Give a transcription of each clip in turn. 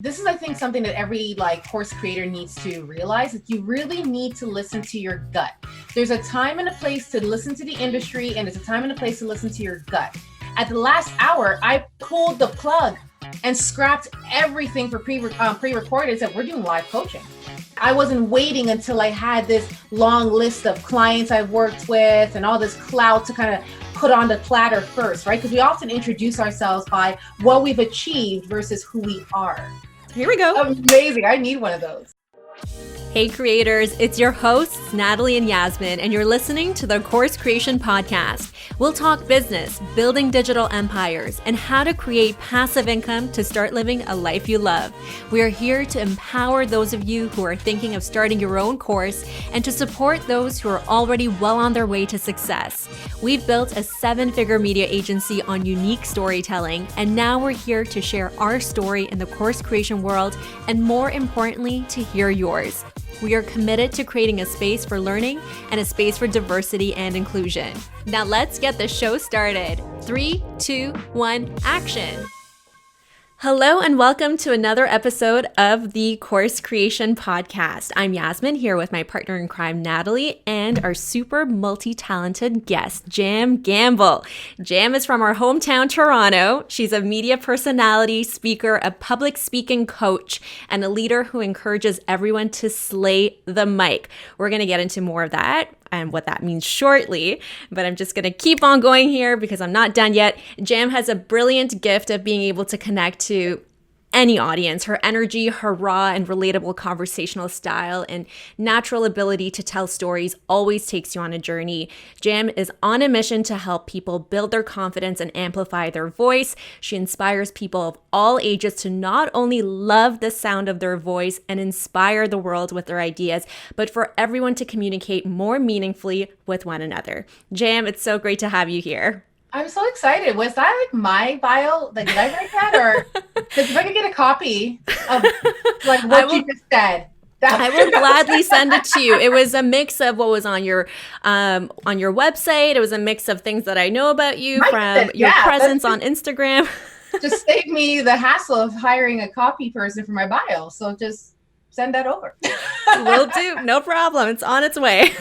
This is, I think, something that every course creator needs to realize, that you really need to listen to your gut. There's a time and a place to listen to the industry, and there's a time and a place to listen to your gut. At the last hour, I pulled the plug and scrapped everything for pre-recorded and said, we're doing live coaching. I wasn't waiting until I had this long list of clients I've worked with and all this clout to kind of put on the platter first, right? Because we often introduce ourselves by what we've achieved versus who we are. Here we go. Amazing. I need one of those. Hey creators, it's your hosts, Natalie and Yasmin, and you're listening to the Course Creation Podcast. We'll talk business, building digital empires, and how to create passive income to start living a life you love. We are here to empower those of you who are thinking of starting your own course and to support those who are already well on their way to success. We've built a 7-figure media agency on unique storytelling, and now we're here to share our story in the course creation world, and more importantly, to hear yours. We are committed to creating a space for learning and a space for diversity and inclusion. Now let's get the show started. 3, 2, 1, action. Hello and welcome to another episode of the Course Creation Podcast. I'm Yasmin here with my partner in crime, Natalie, and our super multi-talented guest, Jam Gamble. Jam is from our hometown, Toronto. She's a media personality, speaker, a public speaking coach, and a leader who encourages everyone to slay the mic. We're going to get into more of that and what that means shortly, but I'm just going to keep on going here because I'm not done yet. Jam has a brilliant gift of being able to connect to any audience. Her energy, her raw and relatable conversational style, and natural ability to tell stories always takes you on a journey. Jam is on a mission to help people build their confidence and amplify their voice. She inspires people of all ages to not only love the sound of their voice and inspire the world with their ideas, but for everyone to communicate more meaningfully with one another. Jam, it's so great to have you here. I'm so excited. Was that my bio? Did I write that? Or because if I could get a copy of what you just said. I will gladly send it to you. It was a mix of what was on your website. It was a mix of things that I know about you from your presence on Instagram. Just save me the hassle of hiring a copy person for my bio. So just send that over. Will do. No problem. It's on its way.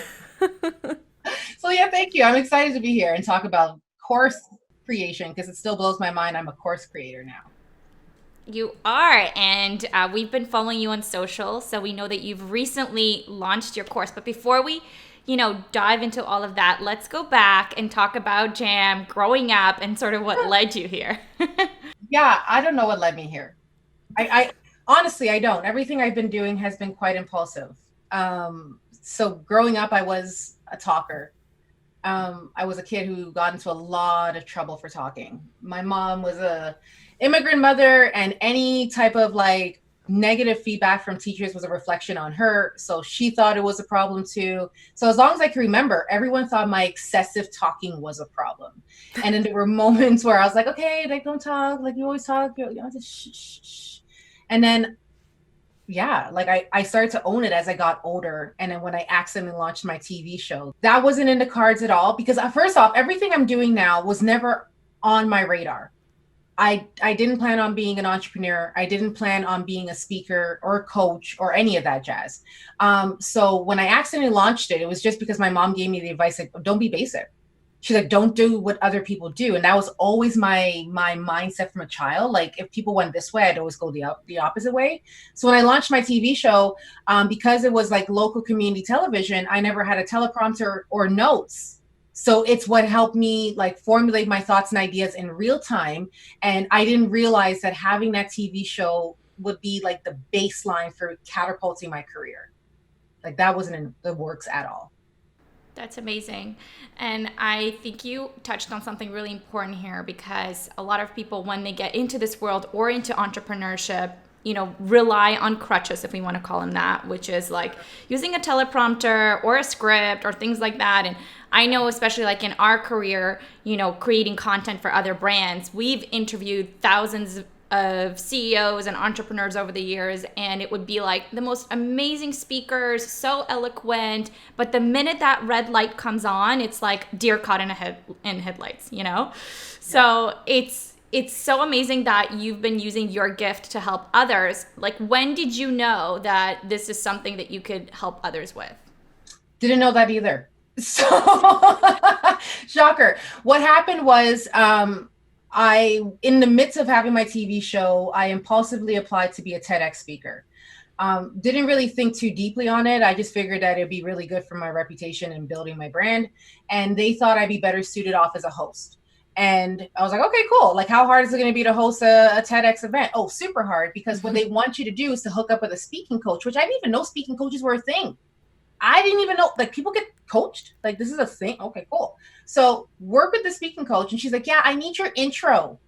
So yeah, thank you. I'm excited to be here and talk about course creation because it still blows my mind. I'm a course creator now. You are, and we've been following you on social, so we know that you've recently launched your course. But before we, dive into all of that, let's go back and talk about Jam growing up and sort of what led you here. Yeah, I don't know what led me here. I honestly, I don't. Everything I've been doing has been quite impulsive. So growing up, I was a talker. I was a kid who got into a lot of trouble for talking. My mom was a immigrant mother, and any type of negative feedback from teachers was a reflection on her. So she thought it was a problem too. So as long as I can remember, everyone thought my excessive talking was a problem. And then there were moments where I was like, okay, don't talk, you always talk, just shh, shh, shh. And then yeah, I started to own it as I got older. And then when I accidentally launched my TV show, that wasn't in the cards at all. Because first off, everything I'm doing now was never on my radar. I didn't plan on being an entrepreneur. I didn't plan on being a speaker or a coach or any of that jazz. So when I accidentally launched it, it was just because my mom gave me the advice, don't be basic. She's like, don't do what other people do. And that was always my mindset from a child. If people went this way, I'd always go the opposite way. So when I launched my TV show, because it was local community television, I never had a teleprompter or notes. So it's what helped me formulate my thoughts and ideas in real time. And I didn't realize that having that TV show would be the baseline for catapulting my career. That wasn't in the works at all. That's amazing. And I think you touched on something really important here, because a lot of people, when they get into this world or into entrepreneurship, rely on crutches, if we want to call them that, which is using a teleprompter or a script or things like that. And I know, especially in our career, creating content for other brands, we've interviewed thousands of CEOs and entrepreneurs over the years, and it would be the most amazing speakers, so eloquent, but the minute that red light comes on, it's deer caught in headlights, So it's it's so amazing that you've been using your gift to help others. Like, when did you know that this is something that you could help others with? Didn't know that either. So shocker. What happened was in the midst of having my TV show, I impulsively applied to be a TEDx speaker. Didn't really think too deeply on it. I just figured that it'd be really good for my reputation and building my brand. And they thought I'd be better suited off as a host. And I was like, okay, cool. Like, how hard is it going to be to host a TEDx event? Oh, super hard, because what they want you to do is to hook up with a speaking coach, which I didn't even know speaking coaches were a thing. I didn't even know, like, people get coached. Like, this is a thing. Okay, cool. So work with the speaking coach. And she's like, yeah, I need your intro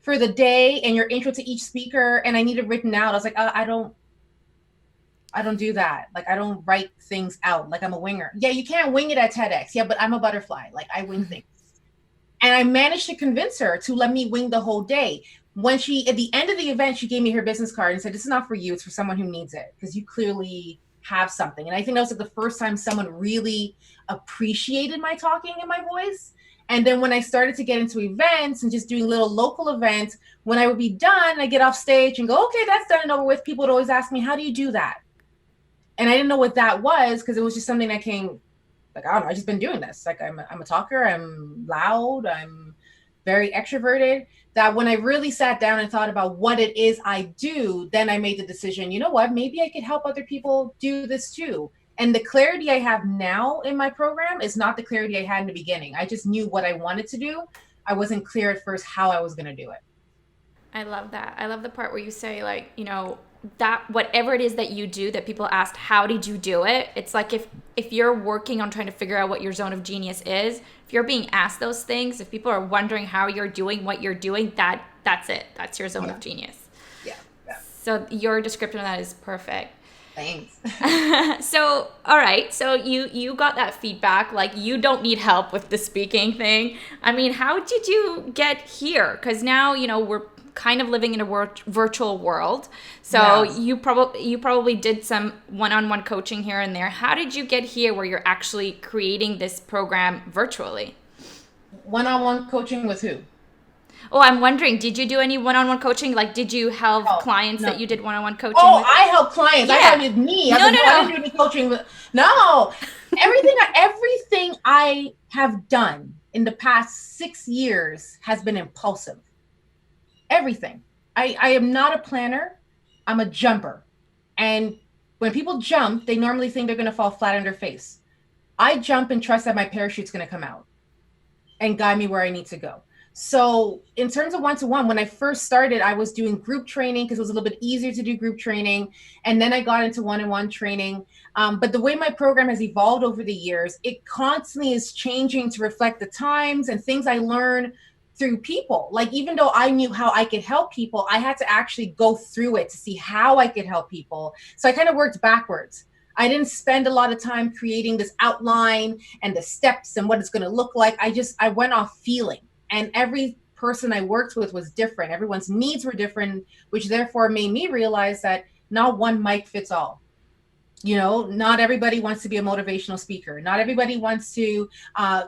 for the day and your intro to each speaker. And I need it written out. I was like, I don't do that. Like, I don't write things out. Like, I'm a winger. Yeah, you can't wing it at TEDx. Yeah, but I'm a butterfly. Like, I wing things. And I managed to convince her to let me wing the whole day. When at the end of the event, she gave me her business card and said, this is not for you. It's for someone who needs it, because you clearly have something. And I think that was like the first time someone really appreciated my talking and my voice. And then when I started to get into events and just doing little local events, when I would be done, I get off stage and go, okay, that's done and over with. People would always ask me, how do you do that? And I didn't know what that was, because it was just something that came, like, I don't know, I've just been doing this. Like, I'm a talker, I'm loud, I'm very extroverted, that when I really sat down and thought about what it is I do, then I made the decision, you know what, maybe I could help other people do this too. And the clarity I have now in my program is not the clarity I had in the beginning. I just knew what I wanted to do. I wasn't clear at first how I was going to do it. I love that. I love the part where you say, like, you know, that whatever it is that you do that people ask, how did you do it? It's like, if you're working on trying to figure out what your zone of genius is, if you're being asked those things, if people are wondering how you're doing what you're doing, that's it. That's your zone of genius. Yeah. So your description of that is perfect. Thanks. So, all right. So you got that feedback, like, you don't need help with the speaking thing. I mean, how did you get here? Because now, you know, we're kind of living in a virtual world. So you probably did some one-on-one coaching here and there. How did you get here where you're actually creating this program virtually? One-on-one coaching with who? Oh, I'm wondering, did you do any one-on-one coaching? Like, did you help clients that you did one-on-one coaching with? I help clients. Yeah. I thought it was me. I didn't do any coaching. No. Everything I have done in the past 6 years has been impulsive. Everything. I am not a planner. I'm a jumper. And when people jump, they normally think they're going to fall flat on their face. I jump and trust that my parachute's going to come out and guide me where I need to go. So in terms of one-to-one, when I first started, I was doing group training because it was a little bit easier to do group training. And then I got into one-on-one training. But the way my program has evolved over the years, it constantly is changing to reflect the times and things I learn through people. Like, even though I knew how I could help people, I had to actually go through it to see how I could help people. So I kind of worked backwards. I didn't spend a lot of time creating this outline and the steps and what it's going to look like. I went off feeling. And every person I worked with was different. Everyone's needs were different, which therefore made me realize that not one mic fits all. You know, not everybody wants to be a motivational speaker. Not everybody wants to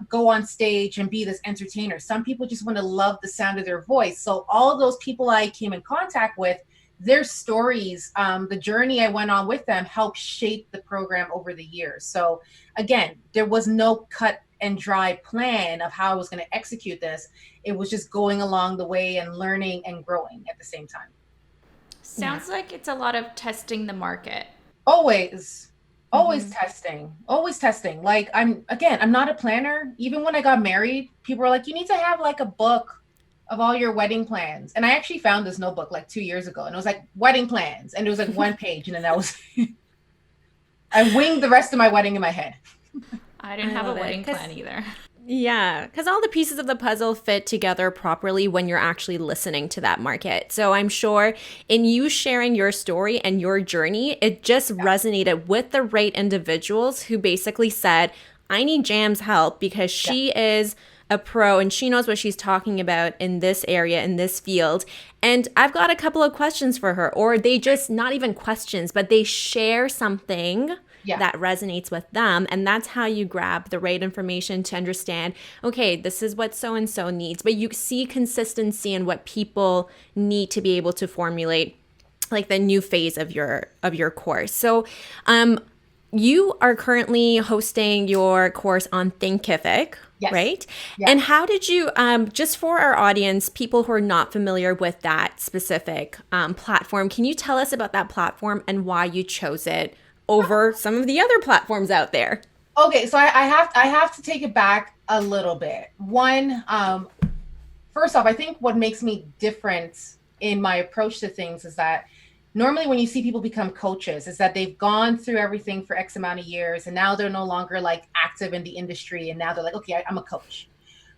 go on stage and be this entertainer. Some people just want to love the sound of their voice. So all of those people I came in contact with, their stories, the journey I went on with them helped shape the program over the years. So again, there was no cut and dry plan of how I was going to execute this. It was just going along the way and learning and growing at the same time. Sounds like it's a lot of testing the market. Always testing. Like, I'm not a planner. Even when I got married, people were like, you need to have like a book of all your wedding plans. And I actually found this notebook like 2 years ago, and it was like wedding plans. And it was like one page. And then I winged the rest of my wedding in my head. I didn't have a wedding plan either. Yeah, because all the pieces of the puzzle fit together properly when you're actually listening to that market. So I'm sure in you sharing your story and your journey, it just resonated with the right individuals who basically said, I need Jam's help because she is a pro and she knows what she's talking about in this area, in this field. And I've got a couple of questions for her, or they just, not even questions, but they share something Yeah. that resonates with them. And that's how you grab the right information to understand, okay, this is what so-and-so needs. But you see consistency in what people need to be able to formulate like the new phase of your course. So you are currently hosting your course on Thinkific, Yes. right? Yeah. And how did you, just for our audience, people who are not familiar with that specific platform, can you tell us about that platform and why you chose it over some of the other platforms out there? Okay, so I have to take it back a little bit. One, first off, I think what makes me different in my approach to things is that normally when you see people become coaches is that they've gone through everything for X amount of years and now they're no longer like active in the industry and now they're like, okay, I'm a coach.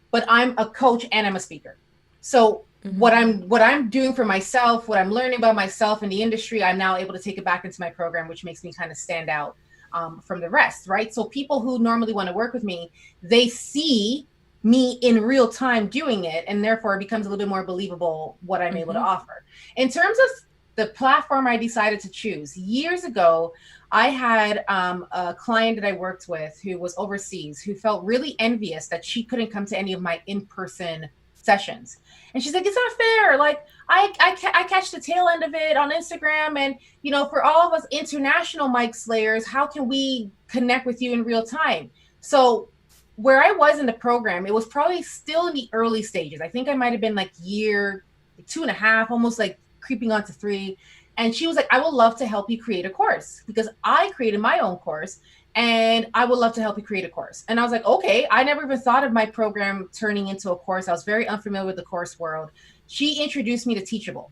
But I'm a coach and I'm a speaker. So what I'm doing for myself, what I'm learning about myself in the industry, I'm now able to take it back into my program, which makes me kind of stand out from the rest, right? So people who normally want to work with me, they see me in real time doing it, and therefore it becomes a little bit more believable what I'm able to offer. In terms of the platform I decided to choose, years ago, I had a client that I worked with who was overseas, who felt really envious that she couldn't come to any of my in-person sessions. And she's like, it's not fair. Like I catch the tail end of it on Instagram. And, you know, for all of us international mic slayers, how can we connect with you in real time? So where I was in the program, it was probably still in the early stages. I think I might've been like year 2.5, almost like creeping on to 3. And she was like, I would love to help you create a course because I created my own course and I would love to help you create a course. And I was like, okay, I never even thought of my program turning into a course. I was very unfamiliar with the course world. She introduced me to Teachable.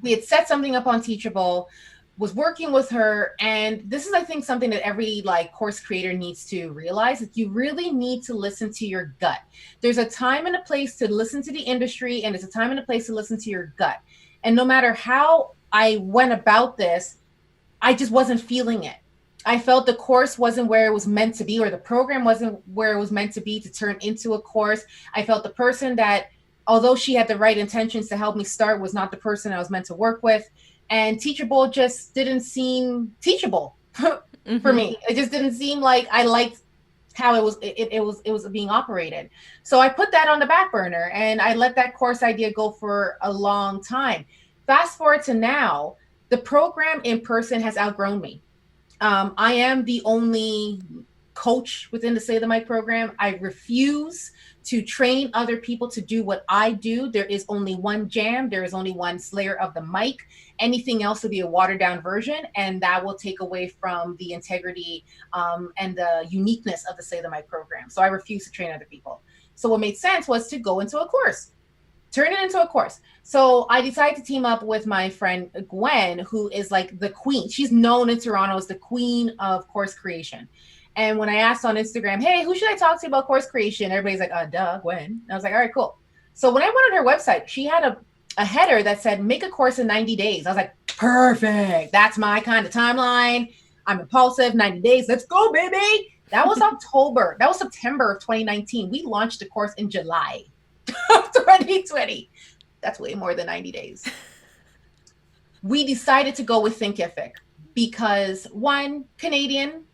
We had set something up on Teachable, was working with her. And this is, I think, something that every like course creator needs to realize that you really need to listen to your gut. There's a time and a place to listen to the industry, and there's a time and a place to listen to your gut. And no matter how I went about this, I just wasn't feeling it. I felt the course wasn't where it was meant to be, or the program wasn't where it was meant to be to turn into a course. I felt the person that, although she had the right intentions to help me start, was not the person I was meant to work with. And Teachable just didn't seem teachable for me. It just didn't seem like I liked how it was being operated. So I put that on the back burner and I let that course idea go for a long time. Fast forward to now, the program in person has outgrown me. I am the only coach within the Say the Mic program. I refuse to train other people to do what I do. There is only one jam. There is only one slayer of the mic. Anything else will be a watered down version, and that will take away from the integrity and the uniqueness of the Say the Mic program. So I refuse to train other people. So what made sense was to go into a course, turn it into a course. So I decided to team up with my friend Gwen, who is like the queen. She's known in Toronto as the queen of course creation. And when I asked on Instagram, hey, who should I talk to about course creation? Everybody's like, duh, Gwen. And I was like, all right, cool. So when I went on her website, she had a header that said, make a course in 90 days. I was like, perfect. That's my kind of timeline. I'm impulsive, 90 days. Let's go, baby. That was October. That was September of 2019. We launched the course in July of 2020. That's way more than 90 days. We decided to go with Thinkific because 1, Canadian,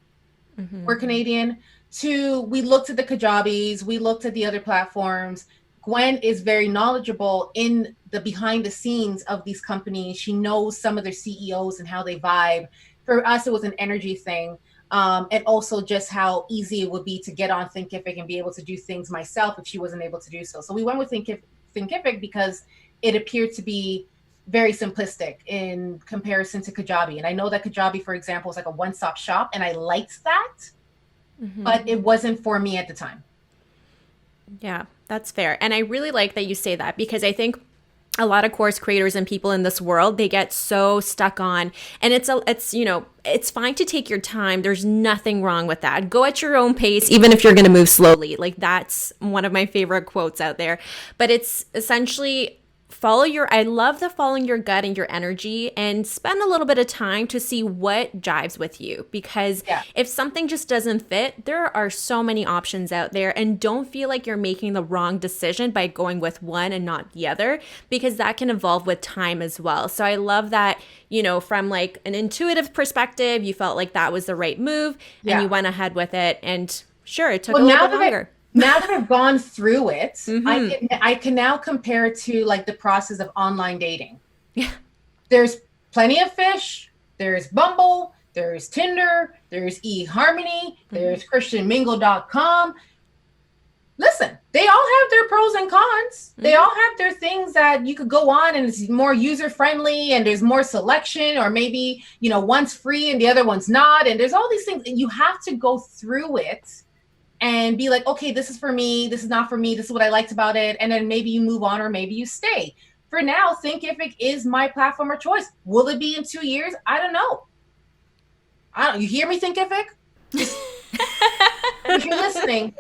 we're Canadian. 2, we looked at the Kajabis, we looked at the other platforms. Gwen is very knowledgeable in the behind the scenes of these companies. She knows some of their CEOs and how they vibe. For us, it was an energy thing. And also just how easy it would be to get on Thinkific and be able to do things myself if she wasn't able to do so. So we went with Thinkific because it appeared to be very simplistic in comparison to Kajabi. And I know that Kajabi, for example, is like a one-stop shop, and I liked that, but it wasn't for me at the time. Yeah, that's fair. And I really like that you say that, because I think a lot of course creators and people in this world, they get so stuck on, and it's fine to take your time. There's nothing wrong with that. Go at your own pace, even if you're going to move slowly. Like, that's one of my favorite quotes out there. But it's essentially I love the following your gut and your energy, and spend a little bit of time to see what jives with you. Because if something just doesn't fit, there are so many options out there, and don't feel like you're making the wrong decision by going with one and not the other, because that can evolve with time as well. So I love that, from like an intuitive perspective, you felt like that was the right move and you went ahead with it. And sure, it took a little bit longer. Now that I've gone through it, I can now compare it to like the process of online dating. Yeah. There's plenty of fish. There's Bumble. There's Tinder. There's eHarmony. There's ChristianMingle.com. Listen, they all have their pros and cons. They all have their things that you could go on and it's more user friendly and there's more selection, or maybe, one's free and the other one's not. And there's all these things. You have to go through it and be like, okay, this is for me. This is not for me. This is what I liked about it. And then maybe you move on, or maybe you stay. For now, Thinkific is my platform of choice. Will it be in 2 years? I don't know. You hear me, Thinkific? If you're listening,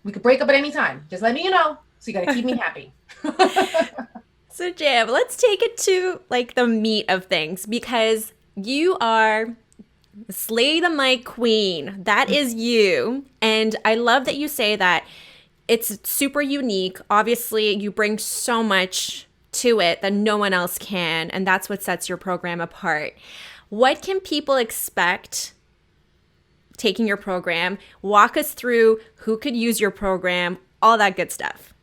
we could break up at any time. Just let me know. So you got to keep me happy. So Jam, let's take it to like the meat of things, because you are Slay the Mic Queen. That is you. And I love that you say that it's super unique. Obviously, you bring so much to it that no one else can. And that's what sets your program apart. What can people expect taking your program? Walk us through who could use your program, all that good stuff.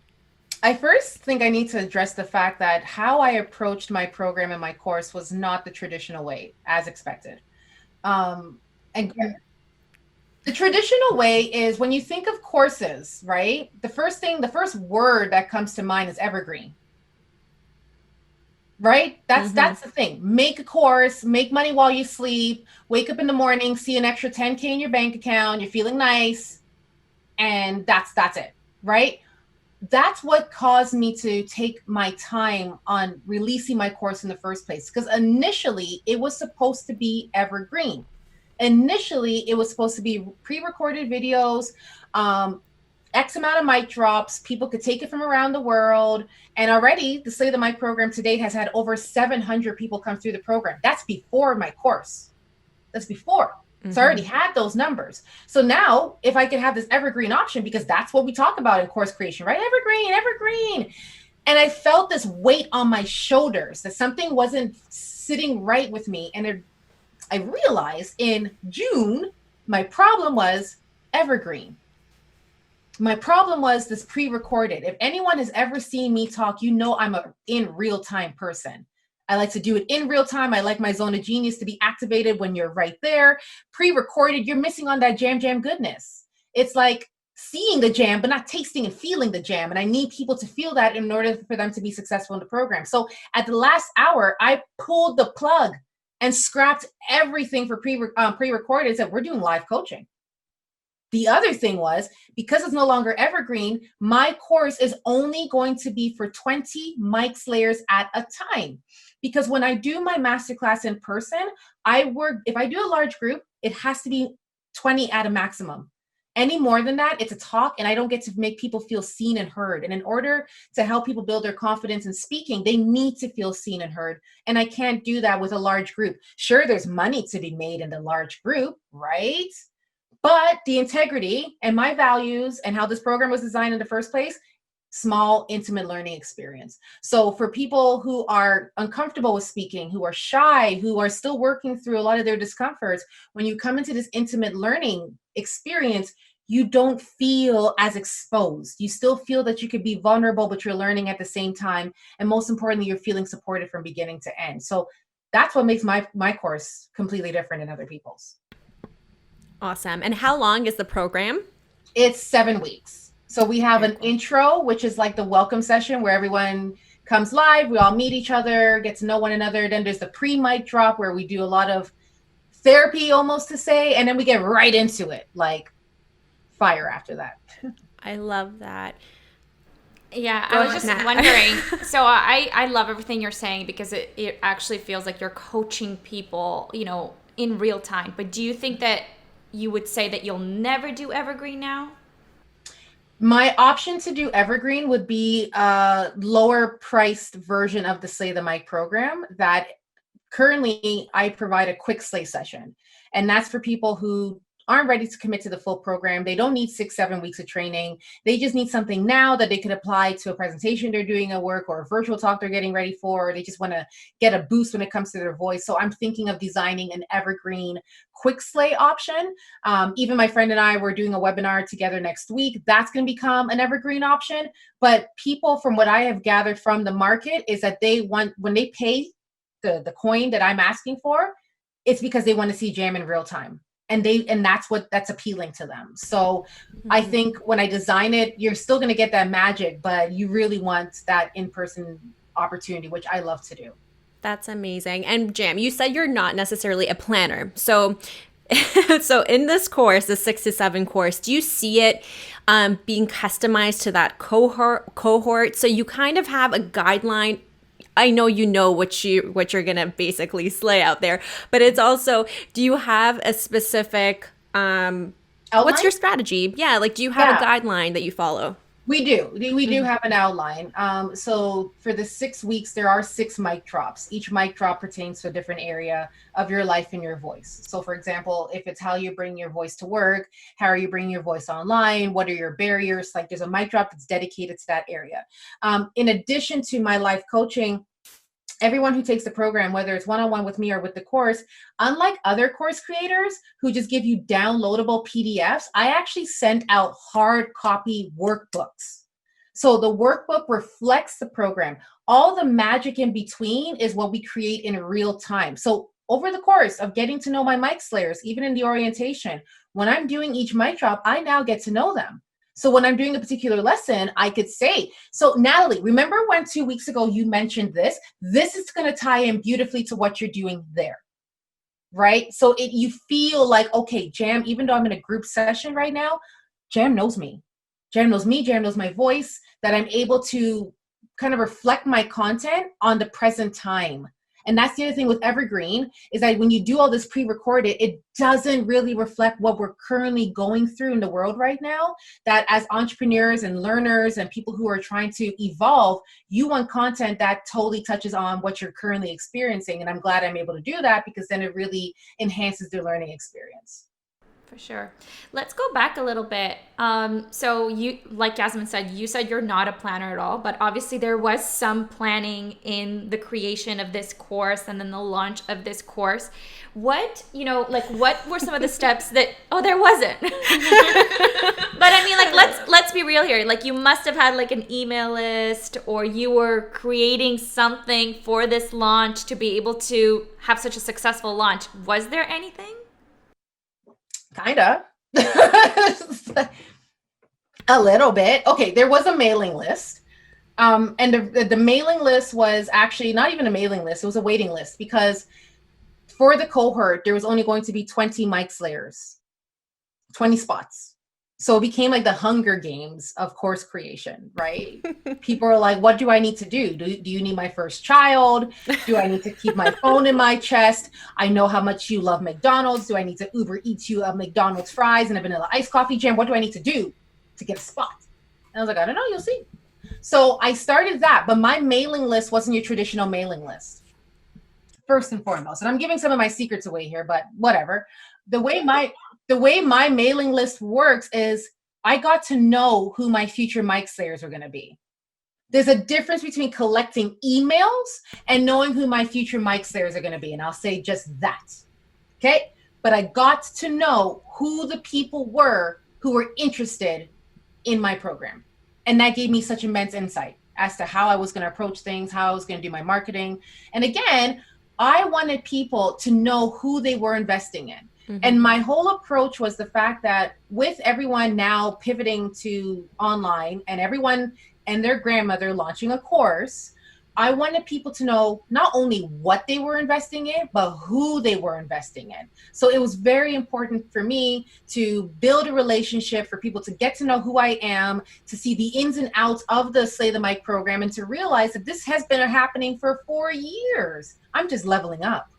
I first think I need to address the fact that how I approached my program and my course was not the traditional way, as expected. And the traditional way is when you think of courses, right? The first word that comes to mind is evergreen, right? That's the thing. Make a course, make money while you sleep, wake up in the morning, see an extra 10K in your bank account, you're feeling nice, and that's it, right? That's what caused me to take my time on releasing my course in the first place. Because initially it was supposed to be evergreen. Initially it was supposed to be pre-recorded videos, X amount of mic drops. People could take it from around the world. And already the Slay the Mic program to date has had over 700 people come through the program. That's before my course. That's before. So I already had those numbers. So now if I could have this evergreen option, because that's what we talk about in course creation, right? Evergreen. And I felt this weight on my shoulders that something wasn't sitting right with me. And I realized in June, my problem was evergreen. My problem was this pre-recorded. If anyone has ever seen me talk, I'm a in real time person. I like to do it in real time. I like my zone of genius to be activated when you're right there. Pre-recorded, you're missing on that jam goodness. It's like seeing the jam, but not tasting and feeling the jam. And I need people to feel that in order for them to be successful in the program. So at the last hour, I pulled the plug and scrapped everything for pre-recorded and said, we're doing live coaching. The other thing was, because it's no longer evergreen, my course is only going to be for 20 mic slayers at a time. Because when I do my masterclass in person, if I do a large group, it has to be 20 at a maximum. Any more than that, it's a talk, and I don't get to make people feel seen and heard. And in order to help people build their confidence in speaking, they need to feel seen and heard. And I can't do that with a large group. Sure, there's money to be made in the large group, right? But the integrity and my values and how this program was designed in the first place, small, intimate learning experience. So for people who are uncomfortable with speaking, who are shy, who are still working through a lot of their discomforts, when you come into this intimate learning experience, you don't feel as exposed. You still feel that you could be vulnerable, but you're learning at the same time. And most importantly, you're feeling supported from beginning to end. So that's what makes my course completely different than other people's. Awesome. And how long is the program? It's 7 weeks. So we have an intro, which is like the welcome session where everyone comes live. We all meet each other, get to know one another. Then there's the pre-mic drop where we do a lot of therapy almost to say, and then we get right into it, like fire after that. I love that. Yeah, I was just wondering. So I love everything you're saying because it actually feels like you're coaching people, in real time. But do you think that you would say that you'll never do evergreen now? My option to do evergreen would be a lower priced version of the Slay the Mic program that currently I provide a quick Slay session. And that's for people who aren't ready to commit to the full program. They don't need 6-7 weeks of training. They just need something now that they could apply to a presentation they're doing at work or a virtual talk they're getting ready for. Or they just want to get a boost when it comes to their voice. So I'm thinking of designing an evergreen quick Slay option. Even my friend and I were doing a webinar together next week. That's going to become an evergreen option. But people, from what I have gathered from the market, is that they want, when they pay the coin that I'm asking for, it's because they want to see Jam in real time. And that's appealing to them. So I think when I design it, you're still going to get that magic, but you really want that in-person opportunity, which I love to do. That's amazing. And Jam, you said you're not necessarily a planner. So in this course, the 6 to 7 course, do you see it being customized to that cohort? So you kind of have a guideline. I know you know what you're gonna basically slay out there, but it's also, do you have a specific what's your strategy? Yeah, like, do you have a guideline that you follow? We do. We do have an outline. So for the 6 weeks, there are 6 mic drops. Each mic drop pertains to a different area of your life and your voice. So for example, if it's how you bring your voice to work, how are you bringing your voice online? What are your barriers? Like, there's a mic drop that's dedicated to that area. In addition to my life coaching, everyone who takes the program, whether it's one-on-one with me or with the course, unlike other course creators who just give you downloadable PDFs, I actually sent out hard copy workbooks. So the workbook reflects the program. All the magic in between is what we create in real time. So over the course of getting to know my mic slayers, even in the orientation, when I'm doing each mic drop, I now get to know them. So when I'm doing a particular lesson, I could say, so Natalie, remember when 2 weeks ago you mentioned this? This is going to tie in beautifully to what you're doing there, right? So you feel like, okay, Jam, even though I'm in a group session right now, Jam knows me. Jam knows me, Jam knows my voice, that I'm able to kind of reflect my content on the present time. And that's the other thing with Evergreen, is that when you do all this pre-recorded, it doesn't really reflect what we're currently going through in the world right now. That as entrepreneurs and learners and people who are trying to evolve, you want content that totally touches on what you're currently experiencing. And I'm glad I'm able to do that, because then it really enhances their learning experience. For sure. Let's go back a little bit. So you, like Yasmin said, you said you're not a planner at all, but obviously there was some planning in the creation of this course and then the launch of this course. What were some of the steps that, there wasn't. But I mean, like, let's be real here. Like, you must have had like an email list, or you were creating something for this launch to be able to have such a successful launch. Was there anything? Kinda. A little bit. Okay, there was a mailing list. And the mailing list was actually not even a mailing list, it was a waiting list, because for the cohort, there was only going to be 20 mic slayers, 20 spots. So it became like the Hunger Games of course creation, right? People are like, what do I need to do? Do you need my first child? Do I need to keep my phone in my chest? I know how much you love McDonald's. Do I need to Uber Eats you a McDonald's fries and a vanilla iced coffee, Jam? What do I need to do to get a spot? And I was like, I don't know, you'll see. So I started that, but my mailing list wasn't your traditional mailing list. First and foremost, and I'm giving some of my secrets away here, but whatever. The way my mailing list works is I got to know who my future mic slayers are going to be. There's a difference between collecting emails and knowing who my future mic slayers are going to be. And I'll say just that. Okay. But I got to know who the people were who were interested in my program. And that gave me such immense insight as to how I was going to approach things, how I was going to do my marketing. And again, I wanted people to know who they were investing in. Mm-hmm. And my whole approach was the fact that with everyone now pivoting to online and everyone and their grandmother launching a course, I wanted people to know not only what they were investing in, but who they were investing in. So it was very important for me to build a relationship, for people to get to know who I am, to see the ins and outs of the Slay the Mic program, and to realize that this has been happening for 4 years. I'm just leveling up.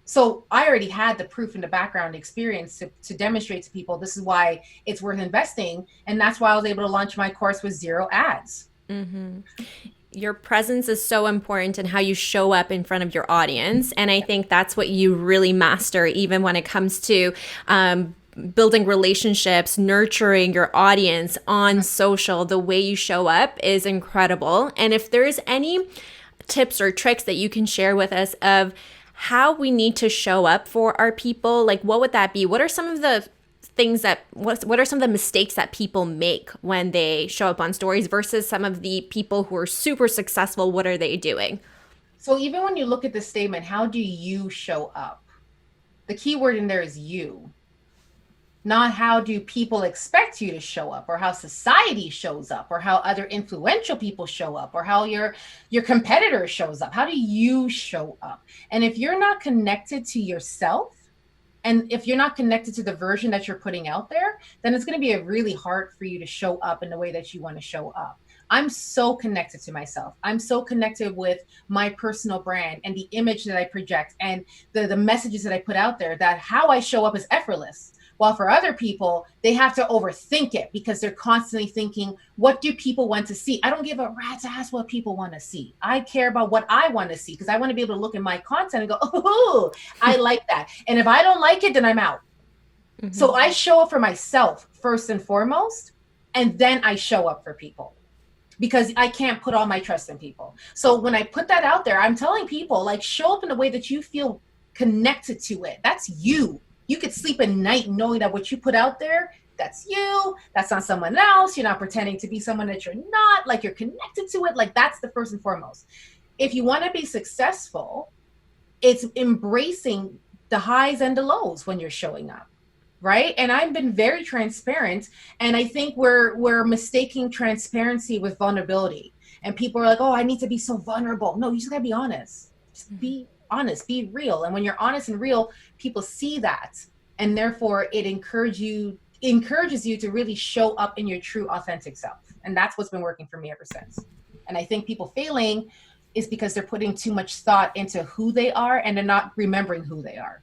So I already had the proof in the background experience to demonstrate to people this is why it's worth investing. And that's why I was able to launch my course with 0 ads. Your presence is so important in how you show up in front of your audience. And I think that's what you really master, even when it comes to building relationships, nurturing your audience on social. The way you show up is incredible. And if there's any tips or tricks that you can share with us of how we need to show up for our people, like what would that be? What are some of the things that what are some of the mistakes that people make when they show up on stories versus some of the people who are super successful? What are they doing? So even when you look at the statement, how do you show up? The key word in there is you. Not how do people expect you to show up, or how society shows up, or how other influential people show up, or how your competitor shows up. How do you show up? And if you're not connected to yourself, and if you're not connected to the version that you're putting out there, then it's going to be really hard for you to show up in the way that you want to show up. I'm so connected to myself. I'm so connected with my personal brand and the image that I project and the messages that I put out there, that how I show up is effortless. While for other people, they have to overthink it because they're constantly thinking, what do people want to see? I don't give a rat's ass what people want to see. I care about what I want to see because I want to be able to look at my content and go, oh, I like that. And if I don't like it, then I'm out. Mm-hmm. So I show up for myself first and foremost, and then I show up for people because I can't put all my trust in people. So when I put that out there, I'm telling people, like, show up in a way that you feel connected to it. That's you. You could sleep at night knowing that what you put out there, that's you. That's not someone else. You're not pretending to be someone that you're not. Like, you're connected to it. Like, that's the first and foremost. If you want to be successful, it's embracing the highs and the lows when you're showing up, right? And I've been very transparent. And I think we're mistaking transparency with vulnerability. And people are like, oh, I need to be so vulnerable. No, you just gotta be honest. Just be honest, be real. And when you're honest and real, people see that. And therefore it encourages you to really show up in your true, authentic self. And that's what's been working for me ever since. And I think people failing is because they're putting too much thought into who they are and they're not remembering who they are.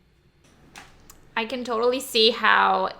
I can totally see how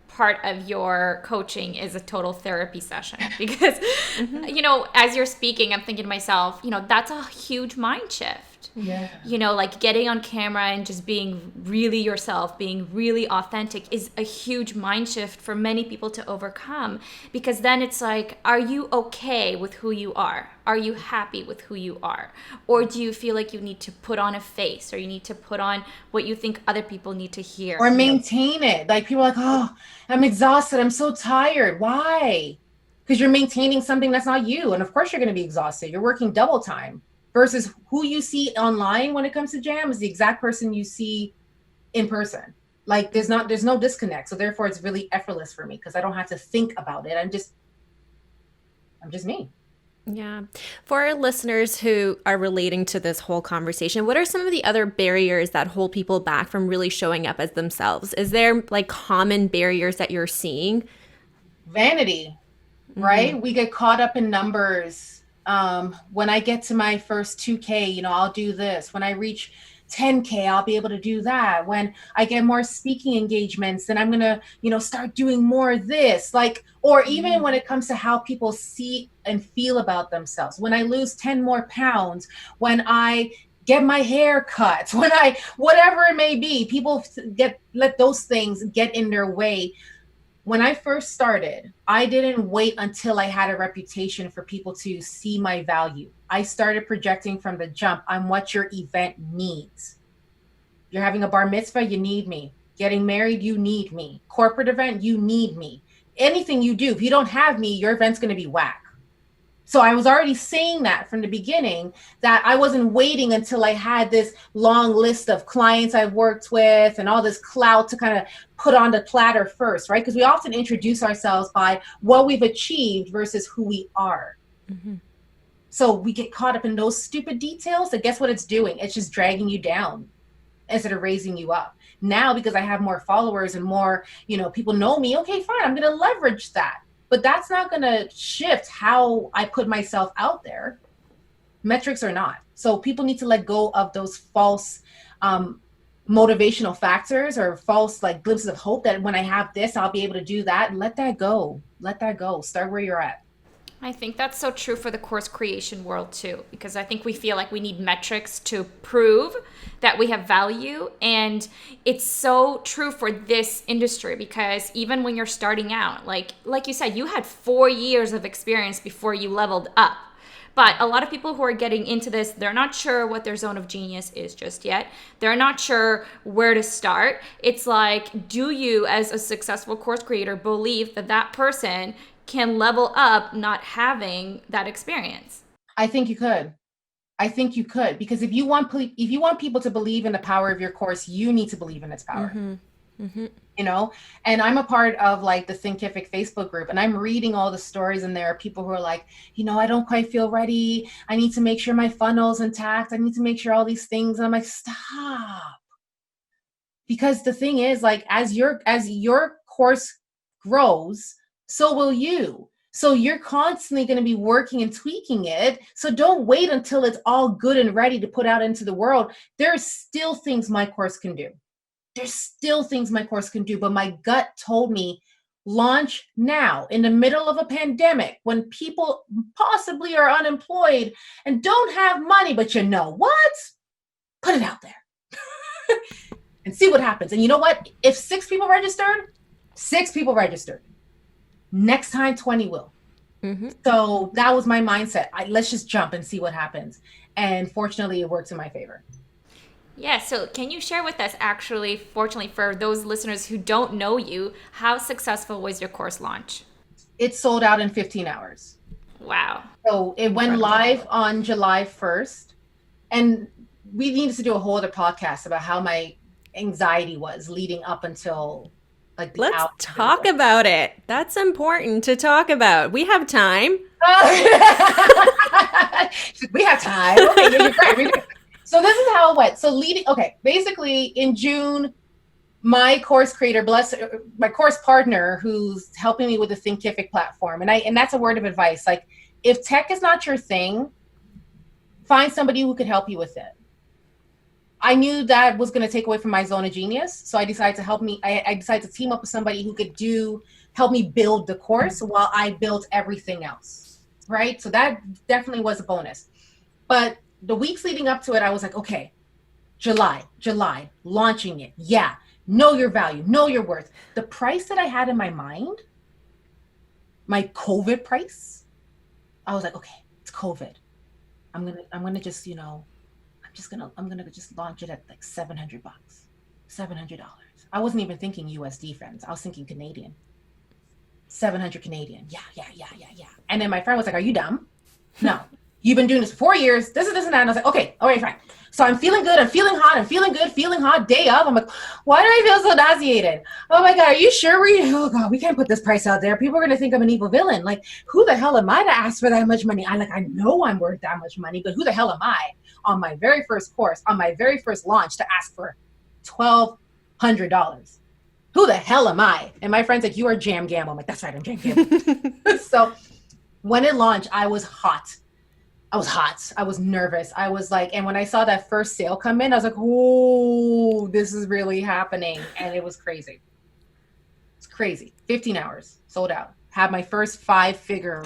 part of your coaching is a total therapy session because, you know, as you're speaking, I'm thinking to myself, you know, that's a huge mind shift. Yeah. You know, like getting on camera and just being really yourself, being really authentic is a huge mind shift for many people to overcome, because then it's like, are you okay with who you are? Are you happy with who you are? Or do you feel like you need to put on a face, or you need to put on what you think other people need to hear? Or maintain it. Like, people are like, oh, I'm exhausted. I'm so tired. Why? Because you're maintaining something that's not you. And of course you're going to be exhausted. You're working double time. Versus who you see online when it comes to jam is the exact person you see in person. Like, there's no disconnect. So therefore it's really effortless for me because I don't have to think about it. I'm just me. Yeah. For our listeners who are relating to this whole conversation, what are some of the other barriers that hold people back from really showing up as themselves? Is there like common barriers that you're seeing? Vanity, right? We get caught up in numbers. When I get to my first 2K, you know, I'll do this. When I reach 10K, I'll be able to do that. When I get more speaking engagements, then I'm going to, you know, start doing more of this. Like, or even when it comes to how people see and feel about themselves. When I lose 10 more pounds, when I get my hair cut, when whatever it may be, people let those things get in their way. When I first started, I didn't wait until I had a reputation for people to see my value. I started projecting from the jump. I'm what your event needs. You're having a bar mitzvah, you need me. Getting married, you need me. Corporate event, you need me. Anything you do, if you don't have me, your event's going to be whack. So I was already saying that from the beginning, that I wasn't waiting until I had this long list of clients I've worked with and all this clout to kind of put on the platter first, right? Because we often introduce ourselves by what we've achieved versus who we are. So we get caught up in those stupid details that, guess what it's doing? It's just dragging you down instead of raising you up. Now, because I have more followers and more, you know, people know me, okay, fine, I'm going to leverage that. But that's not going to shift how I put myself out there. Metrics or not. So people need to let go of those false motivational factors or false like glimpses of hope that when I have this, I'll be able to do that. Let that go. Let that go. Start where you're at. I think that's so true for the course creation world too, because I think we feel like we need metrics to prove that we have value. And it's so true for this industry, because even when you're starting out, like you said, you had 4 years of experience before you leveled up. But a lot of people who are getting into this, they're not sure what their zone of genius is just yet. They're not sure where to start. It's like, do you, as a successful course creator, believe that that person can level up not having that experience? I think you could. I think you could, because if you want people to believe in the power of your course, you need to believe in its power. You know, and I'm a part of like the Thinkific Facebook group, and I'm reading all the stories, and there are people who are like, you know, I don't quite feel ready. I need to make sure my funnel's intact. I need to make sure all these things. And I'm like, stop. Because the thing is, like, as your course grows, so will you. So you're constantly going to be working and tweaking it. So don't wait until it's all good and ready to put out into the world. There's still things my course can do. But my gut told me, launch now in the middle of a pandemic when people possibly are unemployed and don't have money, but you know what? Put it out there and see what happens. And you know what? If 6 people registered, next time 20 will. So that was my mindset. Let's just jump and see what happens. And fortunately, it works in my favor. Yeah, so can you share with us, actually, fortunately for those listeners who don't know you, how successful was your course launch? It sold out in 15 hours. Wow. So it went live on July 1st. And we needed to do a whole other podcast about how my anxiety was leading up until like the Let's talk about it. That's important to talk about. We have time. We have time. Okay, you're right. So this is how it went. So basically in June, my course creator, my course partner who's helping me with the Thinkific platform. And that's a word of advice. Like, if tech is not your thing, find somebody who could help you with it. I knew that was going to take away from my zone of genius. So I decided to I decided to team up with somebody who could help me build the course while I built everything else. Right. So that definitely was a bonus. But the weeks leading up to it, I was like, okay, July, launching it. Yeah. Know your value, know your worth. The price that I had in my mind, my COVID price, I was like, okay, it's COVID. I'm going to just, I'm going to just launch it at like $700, $700. I wasn't even thinking USD, friends. I was thinking Canadian. 700 Canadian. Yeah. And then my friend was like, are you dumb? No. You've been doing this for 4 years. This and that. And I was like, okay, all right, fine. So I'm feeling good. I'm feeling hot. I'm feeling good, feeling hot. Day of. I'm like, why do I feel so nauseated? Oh my God, are you sure oh God, we can't put this price out there. People are going to think I'm an evil villain. Like, who the hell am I to ask for that much money? I know I'm worth that much money, but who the hell am I on my very first course, on my very first launch to ask for $1,200? Who the hell am I? And my friend's like, you are Jam Gamble. I'm like, that's right, I'm Jam Gamble. So when it launched, I was hot. I was nervous. I was like, and when I saw that first sale come in, I was like, oh, this is really happening. And it was crazy. It's crazy. 15 hours sold out. Had my first 5-figure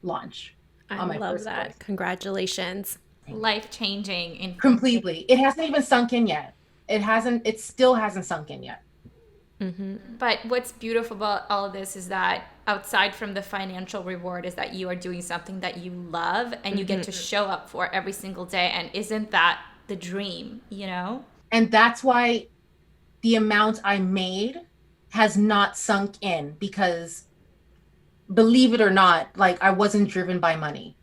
launch. I love that. Course. Congratulations. Life-changing. Completely. It hasn't even sunk in yet. It still hasn't sunk in yet. But what's beautiful about all of this is that outside from the financial reward is that you are doing something that you love and you get to show up for every single day. And isn't that the dream, And that's why the amount I made has not sunk in, because believe it or not, like, I wasn't driven by money.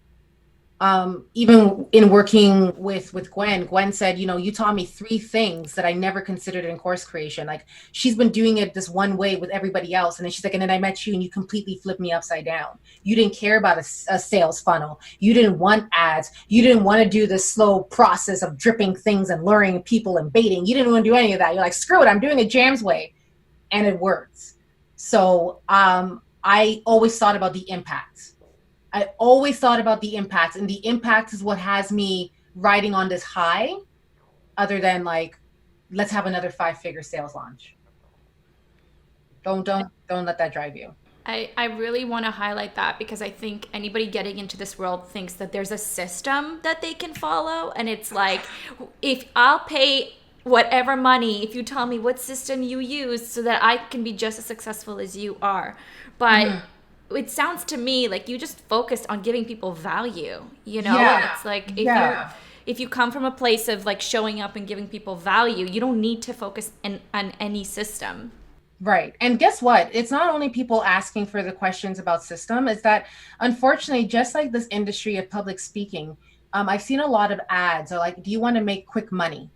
Even in working with Gwen said, you taught me 3 things that I never considered in course creation. Like, she's been doing it this one way with everybody else. And then she's like, and then I met you and you completely flipped me upside down. You didn't care about a sales funnel. You didn't want ads. You didn't want to do the slow process of dripping things and luring people and baiting. You didn't want to do any of that. You're like, screw it, I'm doing it Jam's way. And it works. So I always thought about the impact. And the impact is what has me riding on this high, other than like let's have another 5-figure sales launch. Don't let that drive you. I really want to highlight that because I think anybody getting into this world thinks that there's a system that they can follow. And it's like, if I'll pay whatever money if you tell me what system you use so that I can be just as successful as you are. But it sounds to me like you just focused on giving people value, you know? Yeah. And it's like Yeah. if you come from a place of like showing up and giving people value, you don't need to focus on any system. Right. And guess what? It's not only people asking for the questions about system, is that unfortunately, just like this industry of public speaking, I've seen a lot of ads are like, do you want to make quick money?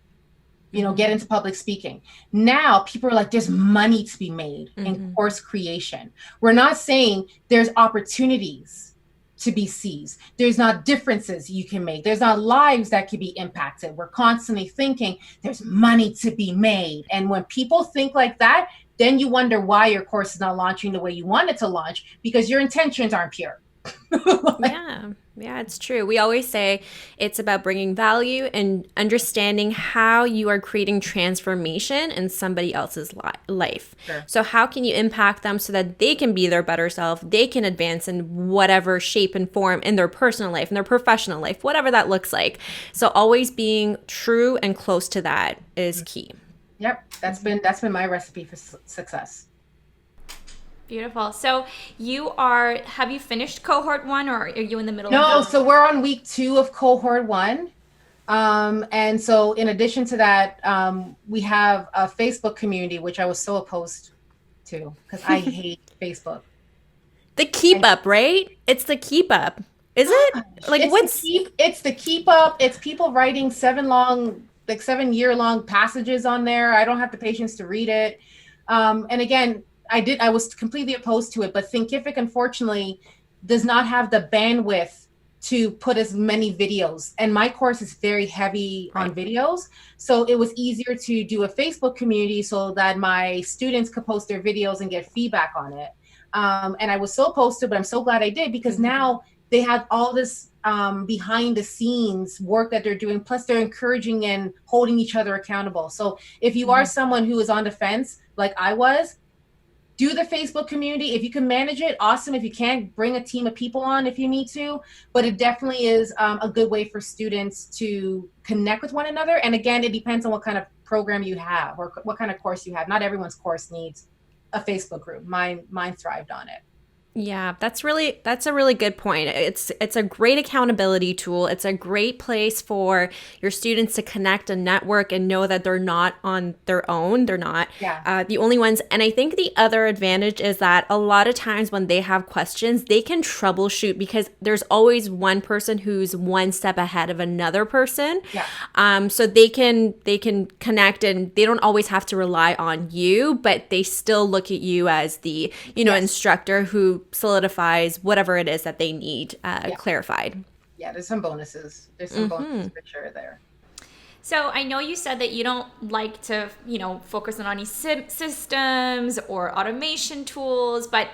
You know, get into public speaking. Now people are like, there's money to be made in course creation. We're not saying there's opportunities to be seized. There's not differences you can make. There's not lives that can be impacted. We're constantly thinking there's money to be made. And when people think like that, then you wonder why your course is not launching the way you want it to launch, because your intentions aren't pure. Yeah, it's true. We always say it's about bringing value and understanding how you are creating transformation in somebody else's life. Sure. So how can you impact them so that they can be their better self, they can advance in whatever shape and form in their personal life, in their professional life, whatever that looks like. So always being true and close to that is key. Yep, that's been my recipe for success. Beautiful. So have you finished cohort 1 or are you in the middle? No, so we're on week 2 of cohort 1. And so in addition to that, we have a Facebook community, which I was so opposed to because I hate Facebook. The keep up, right? It's the keep up. Is it? Like it's the keep up. It's people writing 7-year-long passages on there. I don't have the patience to read it. And again, I was completely opposed to it, but Thinkific, unfortunately, does not have the bandwidth to put as many videos. And my course is very heavy on videos. So it was easier to do a Facebook community so that my students could post their videos and get feedback on it. And I was so opposed to it, but I'm so glad I did, because now they have all this behind the scenes work that they're doing. Plus they're encouraging and holding each other accountable. So if you are someone who is on the fence, like I was, do the Facebook community. If you can manage it, awesome. If you can't, bring a team of people on if you need to. But it definitely is a good way for students to connect with one another. And again, it depends on what kind of program you have or what kind of course you have. Not everyone's course needs a Facebook group. Mine thrived on it. Yeah, that's a really good point. It's a great accountability tool. It's a great place for your students to connect and network and know that they're not on their own. They're not the only ones. And I think the other advantage is that a lot of times when they have questions, they can troubleshoot because there's always one person who's one step ahead of another person. Yeah. So they can connect and they don't always have to rely on you, but they still look at you as the, instructor who solidifies whatever it is that they need clarified. Yeah, there's some bonuses. There's some bonuses for sure there. So I know you said that you don't like to, focus on any systems or automation tools, but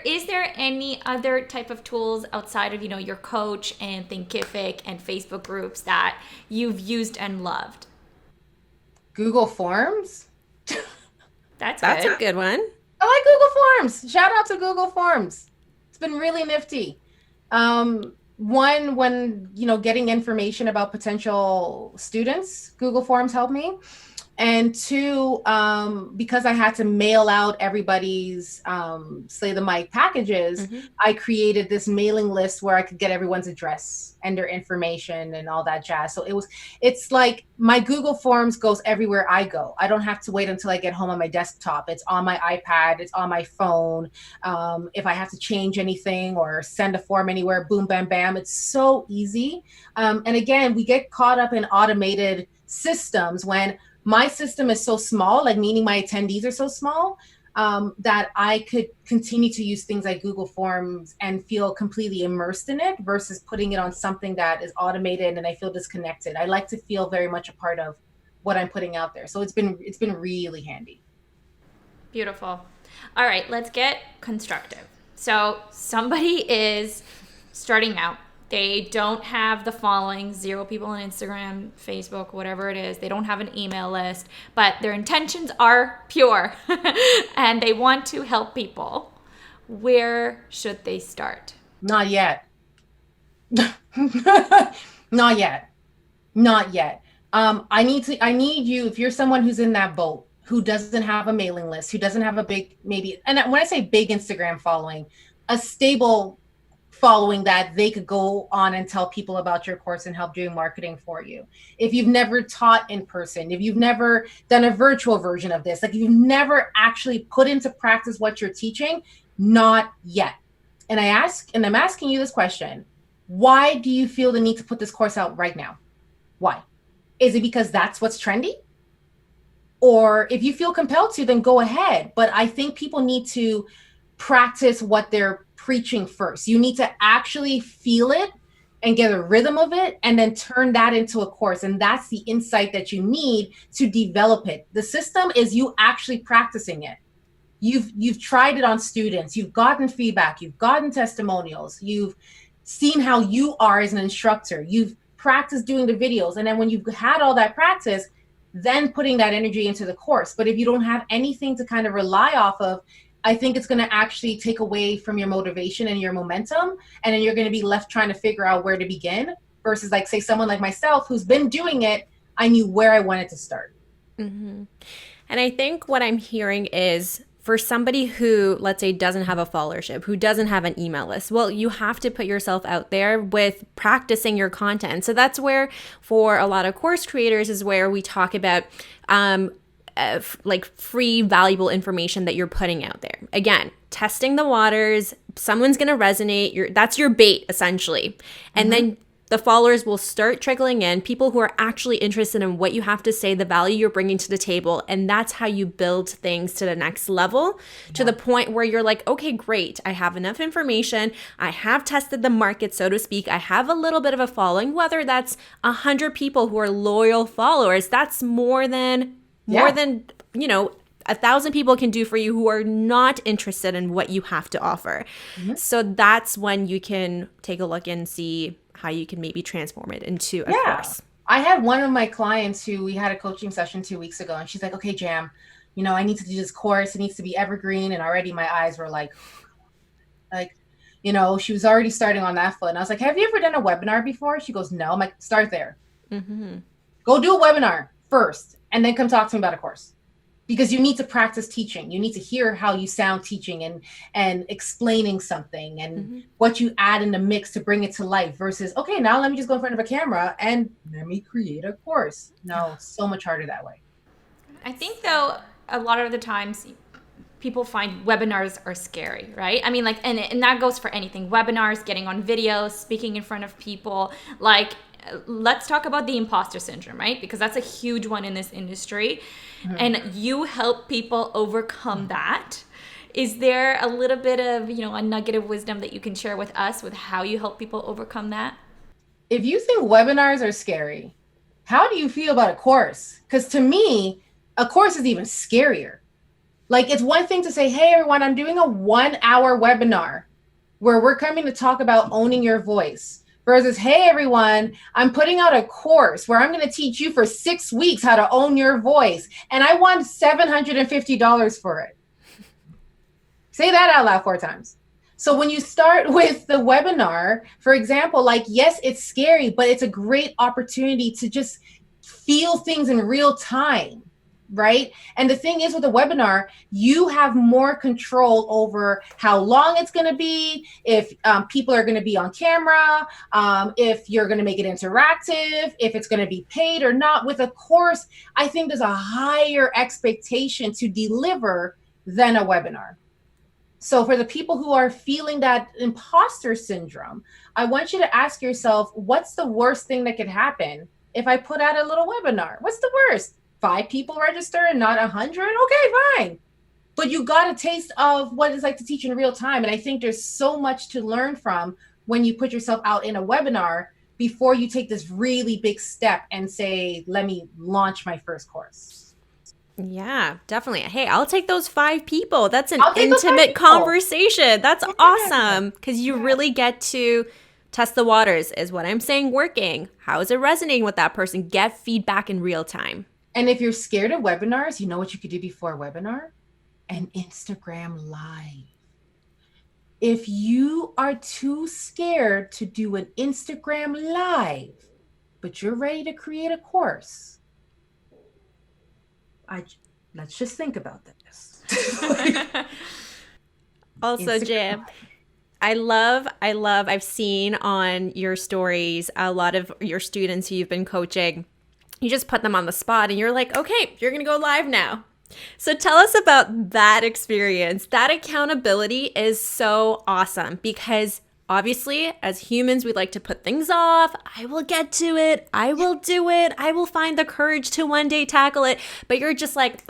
is there any other type of tools outside of, your coach and Thinkific and Facebook groups that you've used and loved? Google Forms. That's a good one. I like Google Forms. Shout out to Google Forms. It's been really nifty. One, when, getting information about potential students, Google Forms helped me. And two, because I had to mail out everybody's Slay the Mic packages, I created this mailing list where I could get everyone's address and their information and all that jazz. So it's like my Google Forms goes everywhere I go. I don't have to wait until I get home on my desktop. It's on my iPad, it's on my phone. If I have to change anything or send a form anywhere, boom, bam, bam, it's so easy. And again, we get caught up in automated systems when my system is so small, like meaning my attendees are so small, that I could continue to use things like Google Forms and feel completely immersed in it versus putting it on something that is automated and I feel disconnected. I like to feel very much a part of what I'm putting out there. So it's been really handy. Beautiful. All right, let's get constructive. So somebody is starting out. They don't have the following, 0 people on Instagram, Facebook, whatever it is. They don't have an email list, but their intentions are pure and they want to help people. Where should they start? Not yet. Not yet. Not yet. I need you, if you're someone who's in that boat, who doesn't have a mailing list, who doesn't have a big, maybe, and when I say big Instagram following, a stable following that they could go on and tell people about your course and help doing marketing for you. If you've never taught in person, if you've never done a virtual version of this, like if you've never actually put into practice what you're teaching, not yet. And I'm asking you this question. Why do you feel the need to put this course out right now? Why? Is it because that's what's trendy? Or if you feel compelled to, then go ahead. But I think people need to practice what they're preaching first. You need to actually feel it and get a rhythm of it and then turn that into a course. And that's the insight that you need to develop it. The system is you actually practicing it. You've tried it on students, you've gotten feedback, you've gotten testimonials, you've seen how you are as an instructor, you've practiced doing the videos. And then when you've had all that practice, then putting that energy into the course. But if you don't have anything to kind of rely off of, I think it's going to actually take away from your motivation and your momentum. And then you're going to be left trying to figure out where to begin versus like, say, someone like myself who's been doing it. I knew where I wanted to start. Mm-hmm. And I think what I'm hearing is for somebody who, let's say, doesn't have a followership, who doesn't have an email list, well, you have to put yourself out there with practicing your content. So that's where, for a lot of course creators, is where we talk about like free, valuable information that you're putting out there. Again, testing the waters. Someone's going to resonate. That's your bait, essentially. And then the followers will start trickling in, people who are actually interested in what you have to say, the value you're bringing to the table. And that's how you build things to the next level, to the point where you're like, okay, great. I have enough information. I have tested the market, so to speak. I have a little bit of a following, whether that's 100 people who are loyal followers. That's more than, you know, 1,000 people can do for you who are not interested in what you have to offer. So that's when you can take a look and see how you can maybe transform it into a course. I had one of my clients who we had a coaching session 2 weeks ago, and she's like, okay, Jam, you know, I need to do this course. It needs to be evergreen. And already my eyes were like, you know, she was already starting on that foot. And I was like, have you ever done a webinar before? She goes, no. I'm like, start there. Go do a webinar first, and then come talk to me about a course. Because you need to practice teaching. You need to hear how you sound teaching and explaining something and what you add in the mix to bring it to life versus, okay, now let me just go in front of a camera and let me create a course. No, so much harder that way. I think, though, a lot of the times people find webinars are scary, right? I mean, like, and that goes for anything. Webinars, getting on videos, speaking in front of people, like, let's talk about the imposter syndrome, right? Because that's a huge one in this industry. And you help people overcome that. Is there a little bit of, you know, a nugget of wisdom that you can share with us with how you help people overcome that? If you think webinars are scary, how do you feel about a course? Because to me, a course is even scarier. Like, it's one thing to say, hey, everyone, I'm doing a 1-hour webinar where we're coming to talk about owning your voice. Versus, hey, everyone, I'm putting out a course where I'm going to teach you for 6 weeks how to own your voice. And I want $750 for it. Say that out loud 4 times. So when you start with the webinar, for example, like, yes, it's scary, but it's a great opportunity to just feel things in real time. Right? And the thing is with a webinar, you have more control over how long it's going to be, if people are going to be on camera, if you're going to make it interactive, if it's going to be paid or not. With a course, I think there's a higher expectation to deliver than a webinar. So for the people who are feeling that imposter syndrome, I want you to ask yourself, what's the worst thing that could happen if I put out a little webinar? What's the worst? 5 people register and not 100? Okay, fine. But you got a taste of what it's like to teach in real time. And I think there's so much to learn from when you put yourself out in a webinar before you take this really big step and say, let me launch my first course. Yeah, definitely. Hey, I'll take those 5 people. That's an intimate conversation. That's awesome, because you really get to Test the waters. Is what I'm saying working? How is it resonating with that person? Get feedback in real time. And if you're scared of webinars, you know what you could do before a webinar? An Instagram Live. If you are too scared to do an Instagram Live, but you're ready to create a course, let's just think about this. Also, Jim, I've seen on your stories a lot of your students who you've been coaching. You just put them on the spot and you're like, okay, you're going to go live now. So tell us about that experience. That accountability is so awesome because obviously as humans, we like to put things off. I will get to it. I will do it. I will find the courage to one day tackle it. But you're just like,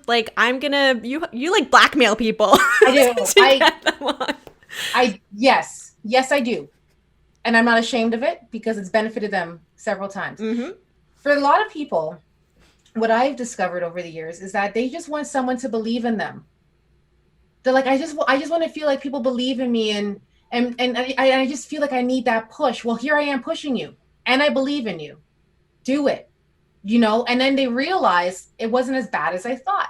like I'm going to, you like blackmail people. I do. Yes, I do. And I'm not ashamed of it because it's benefited them several times. Mm-hmm. For a lot of people, what I've discovered over the years is that they just want someone to believe in them. They're like, I just want to feel like people believe in me and I just feel like I need that push. Well, here I am pushing you and I believe in you. Do it, and then they realize it wasn't as bad as I thought.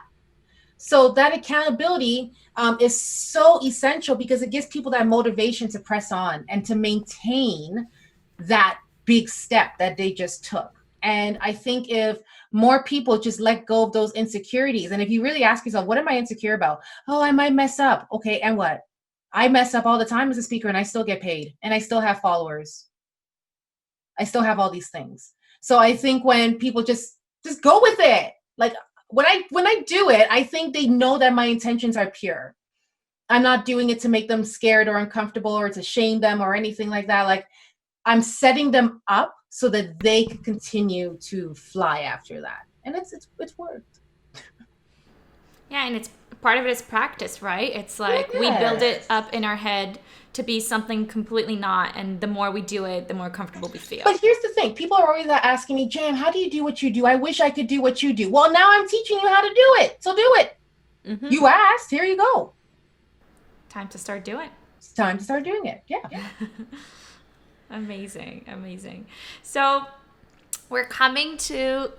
So that accountability is so essential because it gives people that motivation to press on and to maintain that big step that they just took. And I think if more people just let go of those insecurities, and if you really ask yourself, what am I insecure about? Oh, I might mess up. Okay, and what? I mess up all the time as a speaker and I still get paid and I still have followers. I still have all these things. So I think when people just go with it, like when I do it, I think they know that my intentions are pure. I'm not doing it to make them scared or uncomfortable or to shame them or anything like that. Like I'm setting them up so that they can continue to fly after that. And it's worked. Yeah, and it's part of it is practice, right? It's like we build it up in our head to be something completely not, and the more we do it, the more comfortable we feel. But here's the thing. People are always asking me, Jam, how do you do what you do? I wish I could do what you do. Well, now I'm teaching you how to do it. So do it. Mm-hmm. You asked. Here you go. Time to start doing. It's time to start doing it. Yeah. Amazing. So we're coming to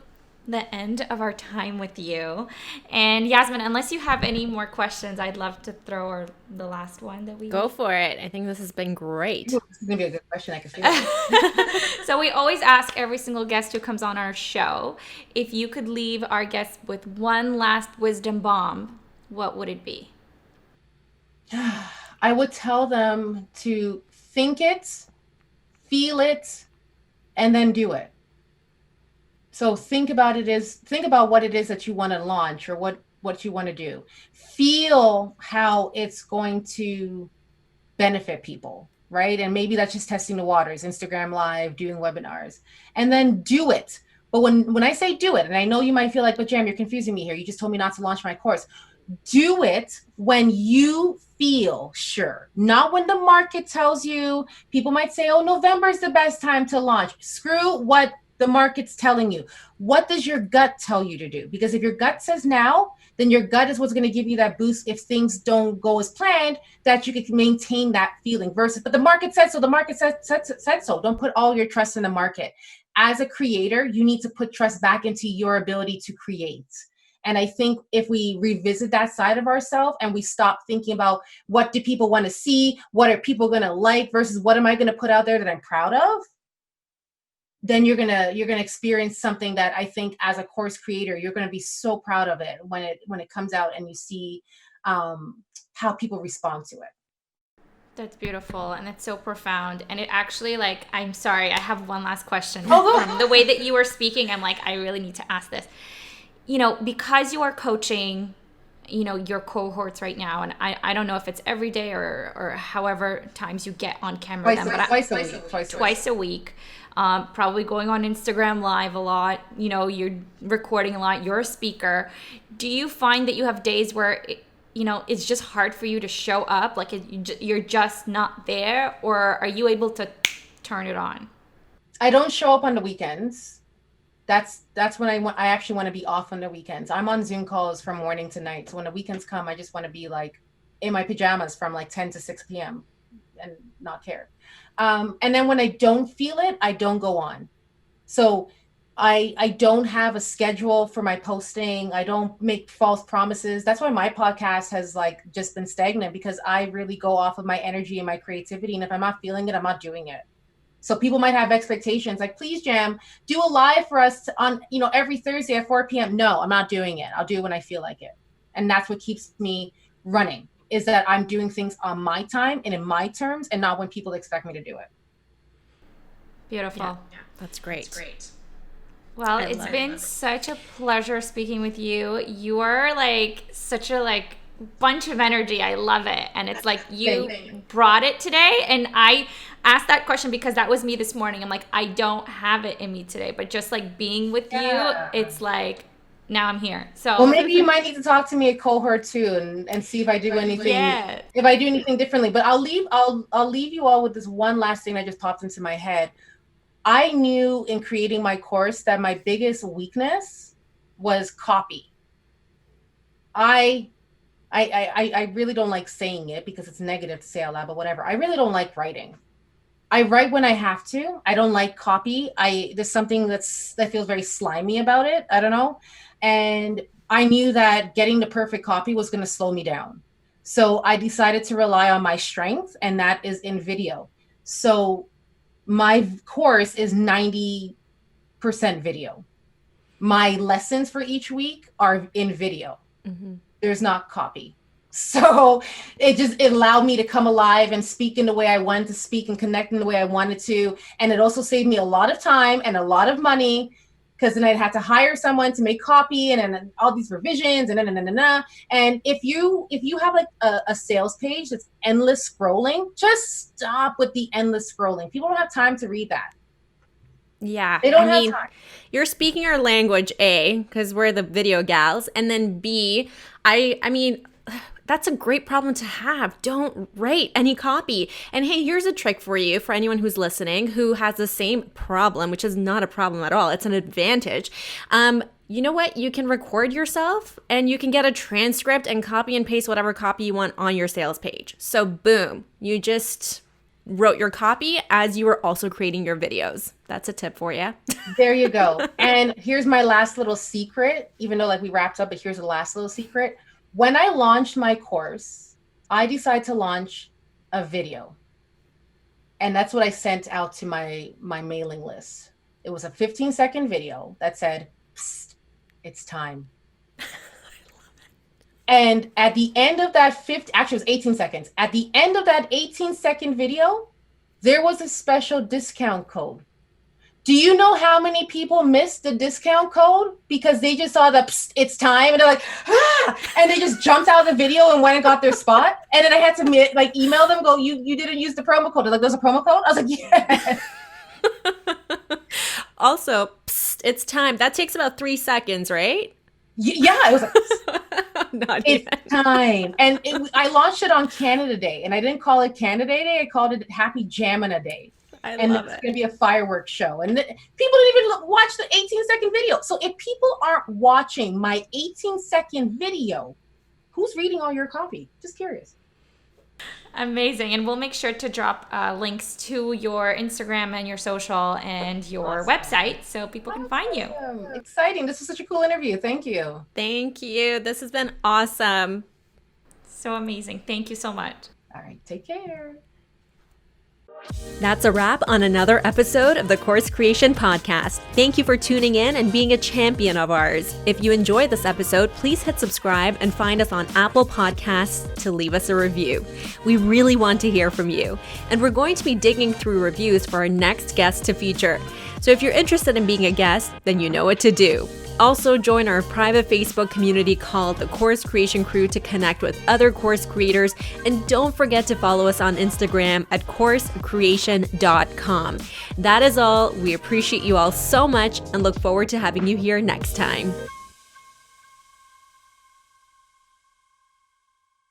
the end of our time with you. And Yasmin, unless you have any more questions, I'd love to throw the last one that we... Go for it. I think this has been great. This is going to be a good question. I can feel it. So we always ask every single guest who comes on our show, if you could leave our guests with one last wisdom bomb, what would it be? I would tell them to think it, feel it, and then do it. So think about what it is that you want to launch or what you want to do. Feel how it's going to benefit people, right? And maybe that's just testing the waters, Instagram Live, doing webinars, and then do it. But when I say do it, and I know you might feel like, but Jam, you're confusing me here. You just told me not to launch my course. Do it when you feel sure, not when the market tells you. People might say, oh, November is the best time to launch. Screw what the market's telling you. What does your gut tell you to do? Because if your gut says now, then your gut is what's going to give you that boost if things don't go as planned, that you can maintain that feeling versus, but the market said so, the market said so. Don't put all your trust in the market. As a creator, you need to put trust back into your ability to create. And I think if we revisit that side of ourselves and we stop thinking about what do people want to see, what are people going to like versus what am I going to put out there that I'm proud of, then you're gonna experience something that I think as a course creator, you're gonna be so proud of it when it comes out and you see how people respond to it. That's beautiful and it's so profound. And it actually, like, I'm sorry, I have one last question. Oh, from the way that you were speaking, I'm like, I really need to ask this. Because you are coaching, your cohorts right now, and I don't know if it's every day or however times you get on camera. Twice a week. Probably going on Instagram Live a lot. You're recording a lot. You're a speaker. Do you find that you have days where, it's just hard for you to show up? Like you're just not there? Or are you able to turn it on? I don't show up on the weekends. That's when I actually want to be off on the weekends. I'm on Zoom calls from morning to night. So when the weekends come, I just want to be like in my pajamas from like 10 to 6 p.m. and not care. And then when I don't feel it, I don't go on. So I don't have a schedule for my posting. I don't make false promises. That's why my podcast has like just been stagnant, because I really go off of my energy and my creativity. And if I'm not feeling it, I'm not doing it. So people might have expectations like, please, Jam, do a live for us on, every Thursday at 4 p.m. No, I'm not doing it. I'll do it when I feel like it. And that's what keeps me running, is that I'm doing things on my time and in my terms, and not when people expect me to do it. Beautiful. Yeah. That's great. That's great. Well, it's been such a pleasure speaking with you. You are like such a bunch of energy. I love it. And it's like you brought it today. And I asked that question because that was me this morning. I'm like, I don't have it in me today, but just like being with you, it's like, now I'm here. So well, maybe you might need to talk to me at cohort 2 and see if I do anything. Yeah. If I do anything differently. But I'll leave you all with this one last thing that just popped into my head. I knew in creating my course that my biggest weakness was copy. I really don't like saying it because it's negative to say out loud, but whatever. I really don't like writing. I write when I have to. I don't like copy. There's something that feels very slimy about it. I don't know. And I knew that getting the perfect copy was going to slow me down. So I decided to rely on my strength, and that is in video. So my course is 90% video. My lessons for each week are in video. Mm-hmm. There's not copy. So it allowed me to come alive and speak in the way I wanted to speak and connect in the way I wanted to. And it also saved me a lot of time and a lot of money, because then I'd have to hire someone to make copy and then all these revisions and And if you have like a sales page that's endless scrolling, just stop with the endless scrolling. People don't have time to read that. Yeah. They don't have time. You're speaking our language, A, because we're the video gals. And then B, I mean, that's a great problem to have. Don't write any copy. And hey, here's a trick for you, for anyone who's listening who has the same problem, which is not a problem at all. It's an advantage. You know what? You can record yourself and you can get a transcript and copy and paste whatever copy you want on your sales page. So boom, you just wrote your copy as you were also creating your videos. That's a tip for you. There you go. And here's my last little secret, even though like we wrapped up, but here's the last little secret. When I launched my course, I decided to launch a video. And that's what I sent out to my mailing list. It was a 15-second video that said, "Psst, it's time." I love it. And at the end of that actually it was 18 seconds. At the end of that 18-second video, there was a special discount code. Do you know how many people missed the discount code because they just saw the "Psst, it's time," and they're like, ah, and they just jumped out of the video and went and got their spot. And then I had to like email them, go, you didn't use the promo code. They're like, there's a promo code? I was like, yeah. Also, "Psst, it's time." That takes about 3 seconds, right? Yeah, it was like, it's time. And I launched it on Canada Day, and I didn't call it Canada Day. I called it Happy Jamina Day. And it's going to be a fireworks show. And people didn't even watch the 18-second video. So if people aren't watching my 18-second video, who's reading all your copy? Just curious. Amazing. And we'll make sure to drop links to your Instagram and your social and your website so people can find you. Exciting. This was such a cool interview. Thank you. Thank you. This has been awesome. So amazing. Thank you so much. All right. Take care. That's a wrap on another episode of the Course Creation Podcast. Thank you for tuning in and being a champion of ours. If you enjoyed this episode, please hit subscribe and find us on Apple Podcasts to leave us a review. We really want to hear from you. And we're going to be digging through reviews for our next guest to feature. So if you're interested in being a guest, then you know what to do. Also, join our private Facebook community called the Course Creation Crew to connect with other course creators. And don't forget to follow us on Instagram at coursecreation.com. That is all. We appreciate you all so much and look forward to having you here next time.